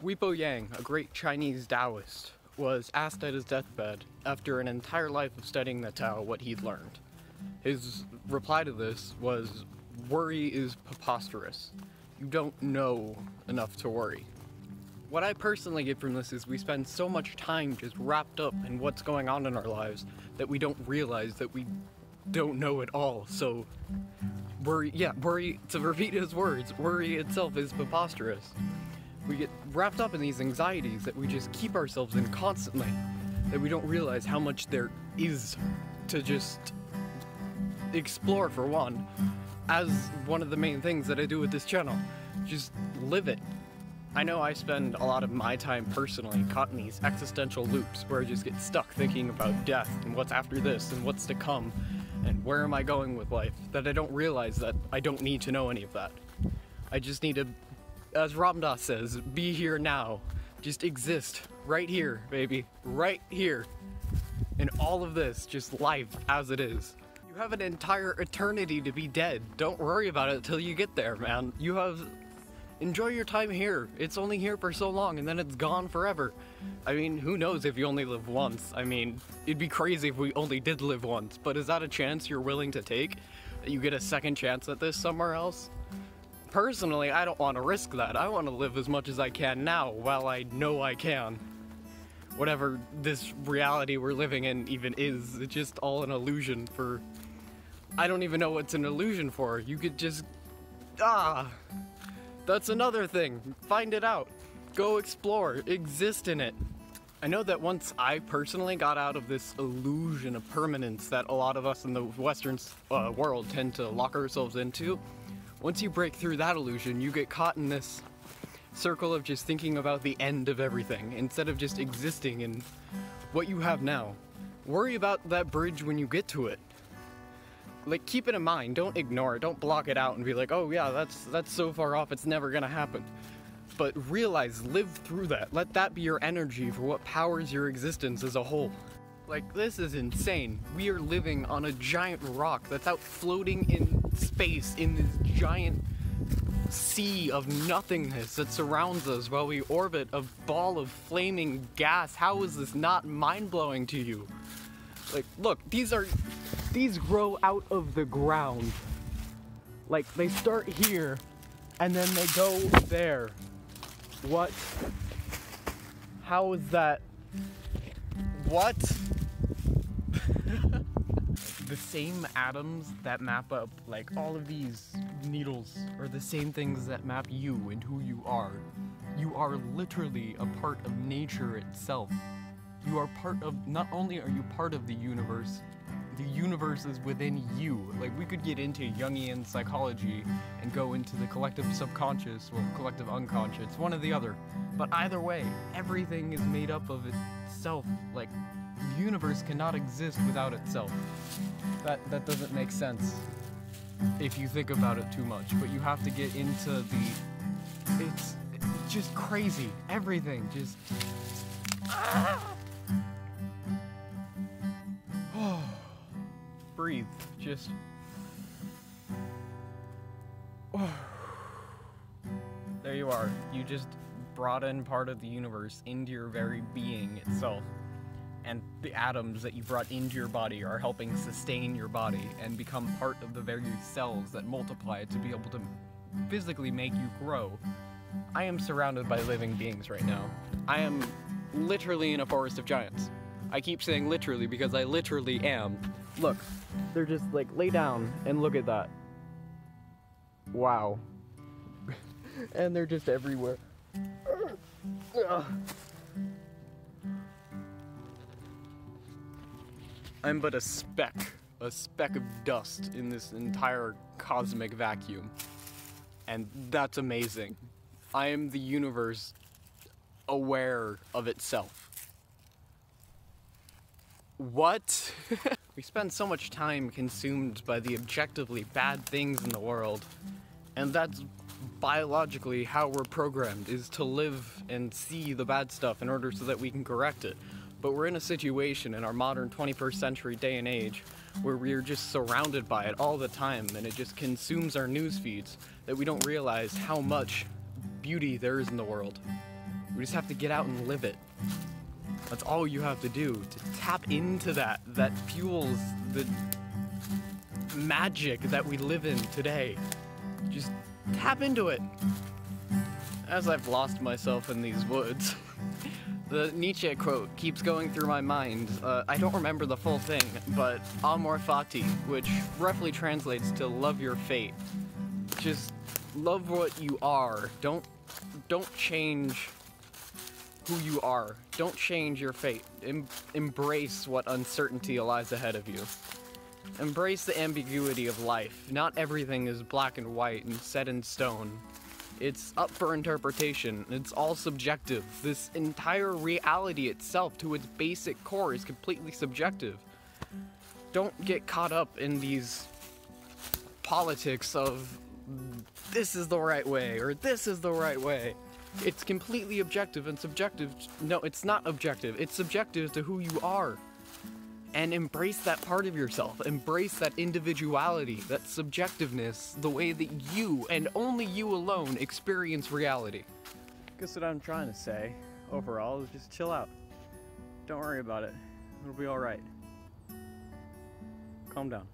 Weepo Yang, a great Chinese Taoist, was asked at his deathbed, after an entire life of studying the Tao, what he'd learned. His reply to this was, "Worry is preposterous. You don't know enough to worry." What I personally get from this is we spend so much time just wrapped up in what's going on in our lives that we don't realize that we don't know it all. So worry, to repeat his words, worry itself is preposterous. We get wrapped up in these anxieties that we just keep ourselves in constantly, that we don't realize how much there is to just explore. For one, as one of the main things that I do with this channel, just live it. I know I spend a lot of my time personally caught in these existential loops where I just get stuck thinking about death and what's after this and what's to come and where am I going with life, that I don't realize that I don't need to know any of that. I just need to, as Ram Dass says, be here now. Just exist right here, baby, right here. In all of this, just life as it is. You have an entire eternity to be dead. Don't worry about it till you get there, man. Enjoy your time here. It's only here for so long and then it's gone forever. I mean, who knows if you only live once? I mean, it'd be crazy if we only did live once, but is that a chance you're willing to take? That you get a second chance at this somewhere else? Personally, I don't want to risk that. I want to live as much as I can now while I know I can. Whatever this reality we're living in even is, it's just all an illusion for... I don't even know what's an illusion for. You could just... That's another thing. Find it out. Go explore. Exist in it. I know that once I personally got out of this illusion of permanence that a lot of us in the Western world tend to lock ourselves into, once you break through that illusion, you get caught in this circle of just thinking about the end of everything instead of just existing in what you have now. Worry about that bridge when you get to it. Like, keep it in mind, don't ignore it, don't block it out and be like, oh yeah, that's so far off, it's never gonna happen. But realize, live through that, let that be your energy for what powers your existence as a whole. Like, this is insane. We are living on a giant rock that's out floating in space in this giant sea of nothingness that surrounds us while we orbit a ball of flaming gas. How is this not mind-blowing to you? Like, look, these grow out of the ground. Like, they start here, and then they go there. What? How is that? What? The same atoms that map up, like, all of these needles are the same things that map you and who you are. You are literally a part of nature itself. You are part of, not only are you part of the universe is within you. Like, we could get into Jungian psychology and go into the collective subconscious, well, collective unconscious, one or the other. But either way, everything is made up of itself. Like, the universe cannot exist without itself. That doesn't make sense if you think about it too much, but you have to get into it's just crazy. Everything just... Breathe, just... There you are. You just brought in part of the universe into your very being itself. And the atoms that you brought into your body are helping sustain your body and become part of the very cells that multiply to be able to physically make you grow. I am surrounded by living beings right now. I am literally in a forest of giants. I keep saying literally because I literally am. Look, they're just like, lay down and look at that. Wow. And they're just everywhere. I'm but a speck of dust in this entire cosmic vacuum. And that's amazing. I am the universe aware of itself. What? We spend so much time consumed by the objectively bad things in the world, and that's biologically how we're programmed, is to live and see the bad stuff in order so that we can correct it. But we're in a situation in our modern 21st century day and age where we're just surrounded by it all the time, and it just consumes our news feeds that we don't realize how much beauty there is in the world. We just have to get out and live it. That's all you have to do to tap into that fuels the magic that we live in today. Just tap into it. As I've lost myself in these woods, the Nietzsche quote keeps going through my mind. I don't remember the full thing, but amor fati, which roughly translates to love your fate. Just love what you are. Don't change who you are. Don't change your fate. Embrace what uncertainty lies ahead of you. Embrace the ambiguity of life. Not everything is black and white and set in stone. It's up for interpretation. It's all subjective. This entire reality itself, to its basic core, is completely subjective. Don't get caught up in these politics of this is the right way or this is the right way. It's completely objective and subjective. No, it's not objective. It's subjective to who you are. And embrace that part of yourself. Embrace that individuality, that subjectiveness, the way that you, and only you alone, experience reality. I guess what I'm trying to say, overall, is just chill out. Don't worry about it. It'll be alright. Calm down.